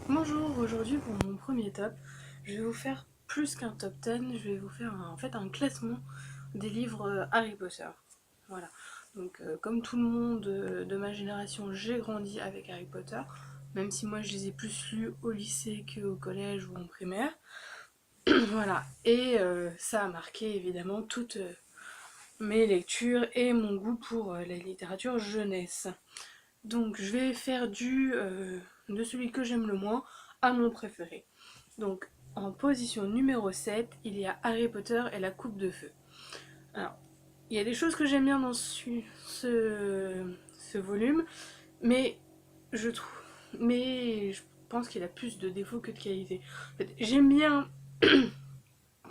Bonjour, aujourd'hui pour mon premier top, je vais vous faire plus qu'un top 10, je vais vous faire en fait un classement des livres Harry Potter. Voilà, donc comme tout le monde de ma génération, j'ai grandi avec Harry Potter, même si moi je les ai plus lus au lycée qu'au collège ou en primaire. Voilà, et ça a marqué évidemment toutes mes lectures et mon goût pour la littérature jeunesse. Donc je vais faire de celui que j'aime le moins à mon préféré. Donc en position numéro 7, il y a Harry Potter et la coupe de feu. Alors, il y a des choses que j'aime bien dans ce volume, mais je trouve mais je pense qu'il a plus de défauts que de qualités. En fait, j'aime bien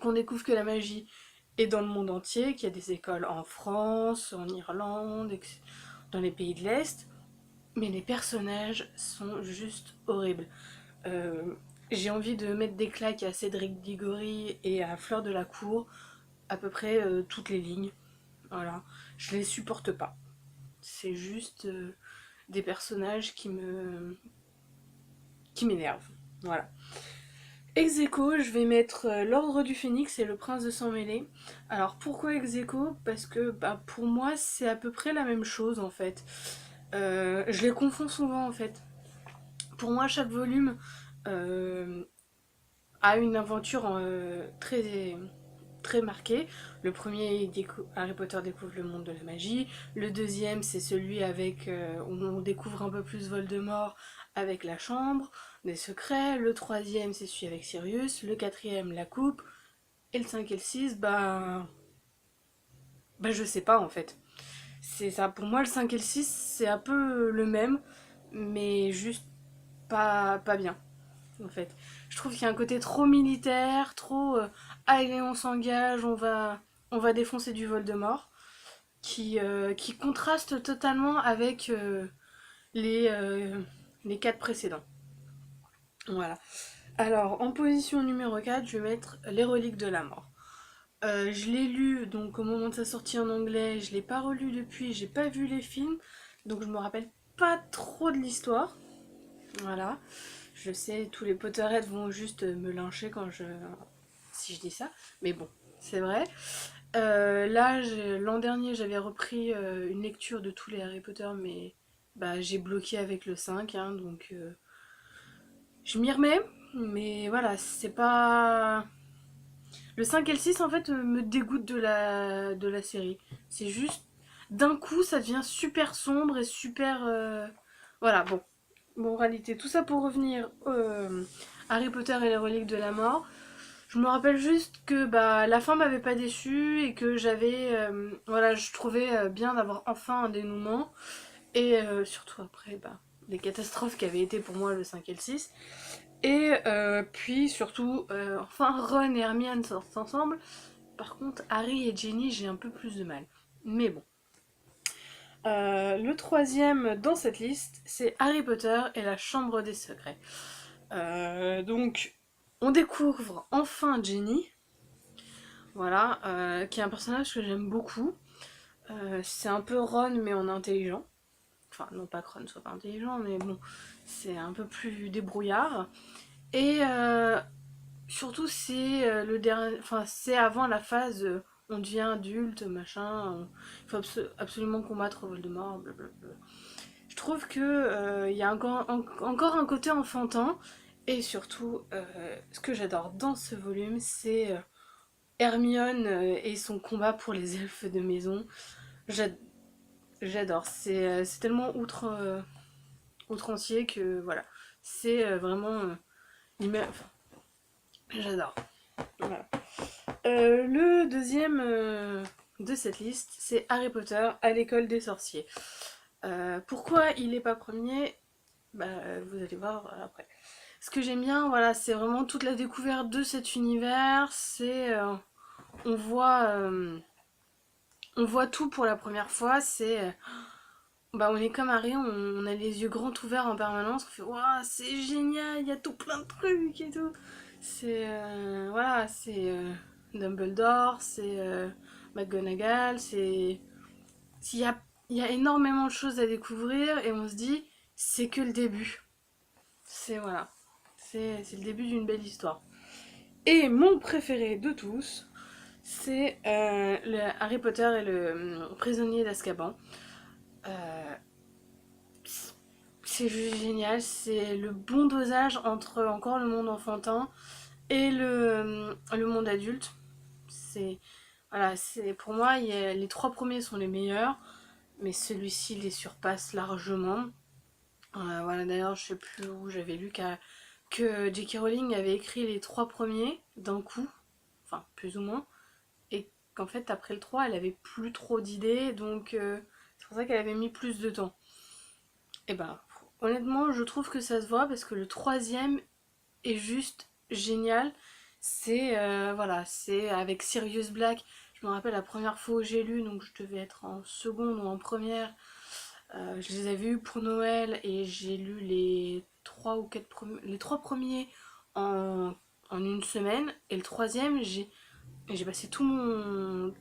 qu'on découvre que la magie est dans le monde entier, qu'il y a des écoles en France, en Irlande, dans les pays de l'Est, mais les personnages sont juste horribles. Euh, j'ai envie de mettre des claques à Cédric Diggory et à Fleur de la Cour, à peu près toutes les lignes. Voilà, je les supporte pas. C'est juste des personnages qui m'énervent. Voilà. Ex aequo, je vais mettre l'Ordre du Phénix et le Prince de Sang Mêlé. Alors pourquoi ex aequo? Parce que pour moi c'est à peu près la même chose en fait. Je les confonds souvent en fait. Pour moi chaque volume euh, a une aventure très marquée. Le premier, Harry Potter découvre le monde de la magie. Le deuxième, c'est celui où on découvre un peu plus Voldemort avec la chambre des secrets. Le troisième, c'est celui avec Sirius. Le quatrième, la coupe. Et le 5 et le 6, je sais pas en fait. C'est ça, pour moi le 5 et le 6 c'est un peu le même, mais juste pas bien en fait. Je trouve qu'il y a un côté trop militaire, trop allez on s'engage, on va défoncer du Voldemort, qui contraste totalement avec les, euh, les quatre précédents. Voilà. Alors en position numéro 4, je vais mettre Les Reliques de la Mort. Je l'ai lu donc au moment de sa sortie en anglais, je l'ai pas relu depuis, j'ai pas vu les films, donc je me rappelle pas trop de l'histoire. Voilà. Je sais, tous les Potterheads vont juste me lyncher si je dis ça, mais bon, c'est vrai. Là, l'an dernier, j'avais repris une lecture de tous les Harry Potter, mais j'ai bloqué avec le 5, hein, donc je m'y remets, mais voilà, c'est pas... Le 5 et le 6, en fait, me dégoûtent de la série. C'est juste, d'un coup, ça devient super sombre et super... Voilà, bon. Moralité, tout ça pour revenir Harry Potter et les reliques de la mort. Je me rappelle juste que la fin m'avait pas déçue et que voilà, je trouvais bien d'avoir enfin un dénouement. Et surtout après, les catastrophes qui avaient été pour moi le 5 et le 6. Et puis surtout, enfin Ron et Hermione sortent ensemble. Par contre, Harry et Ginny, j'ai un peu plus de mal. Mais bon. Le troisième dans cette liste, c'est Harry Potter et la Chambre des Secrets. Donc, on découvre enfin Ginny, voilà, qui est un personnage que j'aime beaucoup. C'est un peu Ron, mais en intelligent. Enfin, non pas que Ron soit pas intelligent, mais bon, c'est un peu plus débrouillard. Et surtout, c'est le dernier, enfin, c'est avant la phase on devient adulte, machin, il faut absolument combattre Voldemort, blablabla. Je trouve que il y a encore un côté enfantin, et surtout, ce que j'adore dans ce volume, c'est Hermione et son combat pour les elfes de maison. J'a- J'adore, c'est tellement outrancier que voilà, c'est vraiment enfin, j'adore. Voilà. Le deuxième de cette liste, c'est Harry Potter à l'école des sorciers. Pourquoi il n'est pas premier? Vous allez voir après. Ce que j'aime bien, voilà, c'est vraiment toute la découverte de cet univers. On voit, euh, on voit tout pour la première fois. On est comme Harry, on a les yeux grands ouverts en permanence. On fait, waouh, c'est génial, il y a tout plein de trucs et tout. Voilà, c'est Dumbledore, c'est McGonagall, il y a, il y a énormément de choses à découvrir et on se dit, c'est que le début. C'est voilà. c'est le début d'une belle histoire. Et mon préféré de tous, c'est le Harry Potter et le prisonnier d'Azkaban. Euh, c'est juste génial, c'est le bon dosage entre encore le monde enfantin et le monde adulte. C'est voilà, c'est pour moi les trois premiers sont les meilleurs, mais celui-ci les surpasse largement. Voilà, d'ailleurs, je sais plus où j'avais lu que J.K. Rowling avait écrit les trois premiers d'un coup, enfin plus ou moins, et qu'en fait après le 3 elle avait plus trop d'idées, donc c'est pour ça qu'elle avait mis plus de temps. Et ben honnêtement je trouve que ça se voit parce que le troisième est juste génial. C'est voilà, c'est avec Sirius Black. Je me rappelle la première fois où j'ai lu, donc je devais être en seconde ou en première. Je les avais eus pour Noël et j'ai lu les les trois premiers en, en une semaine. Et le troisième, j'ai passé tout le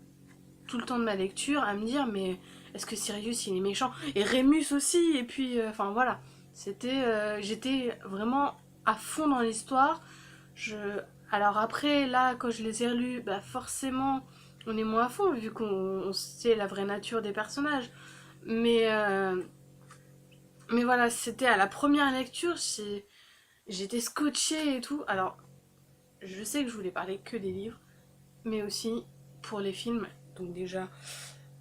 temps de ma lecture à me dire mais est-ce que Sirius il est méchant? Et Rémus aussi, et puis enfin voilà. J'étais vraiment à fond dans l'histoire. Je, alors après, là, quand je les ai relus, bah forcément, on est moins à fond vu qu'on sait la vraie nature des personnages. Mais, euh, mais voilà, c'était à la première lecture, j'étais scotchée et tout. Alors, je sais que je voulais parler que des livres, mais aussi pour les films. Donc déjà,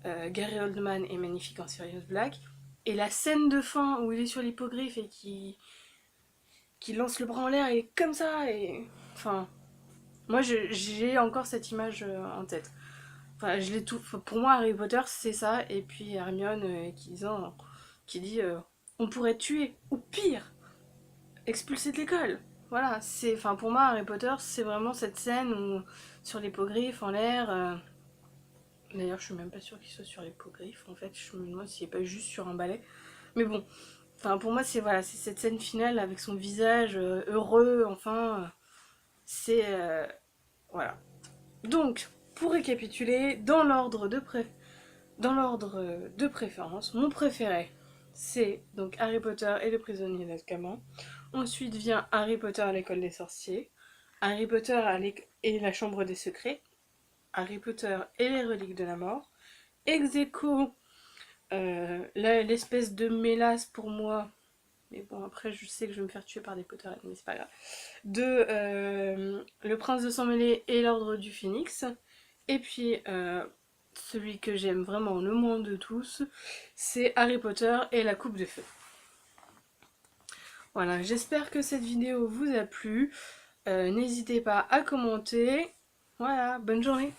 Gary Oldman est magnifique en Sirius Black. Et la scène de fin où il est sur l'hippogriffe et qui lance le bras en l'air et comme ça, et... Enfin, moi j'ai encore cette image en tête. Enfin, je l'ai tout... Enfin, pour moi, Harry Potter, c'est ça. Et puis Hermione qui dit on pourrait tuer, ou pire, expulser de l'école. Voilà, c'est, enfin pour moi Harry Potter c'est vraiment cette scène où sur l'hippogriffe en l'air. D'ailleurs je suis même pas sûre qu'il soit sur l'hippogriffe en fait, je me demande s'il est pas juste sur un balai. Mais bon, enfin pour moi c'est voilà, c'est cette scène finale avec son visage heureux, enfin c'est voilà. Donc pour récapituler, dans l'ordre de préférence, mon préféré c'est donc Harry Potter et le prisonnier d'Azkaban. Ensuite vient Harry Potter à l'école des sorciers, Harry Potter et la chambre des secrets, Harry Potter et les reliques de la mort. Ex aequo, l'espèce de mélasse pour moi, mais bon après je sais que je vais me faire tuer par des Potterheads, mais c'est pas grave, de Le Prince de Sang Mêlé et l'Ordre du Phénix. Et puis celui que j'aime vraiment le moins de tous, c'est Harry Potter et la Coupe de Feu. Voilà, j'espère que cette vidéo vous a plu. N'hésitez pas à commenter. Voilà, bonne journée.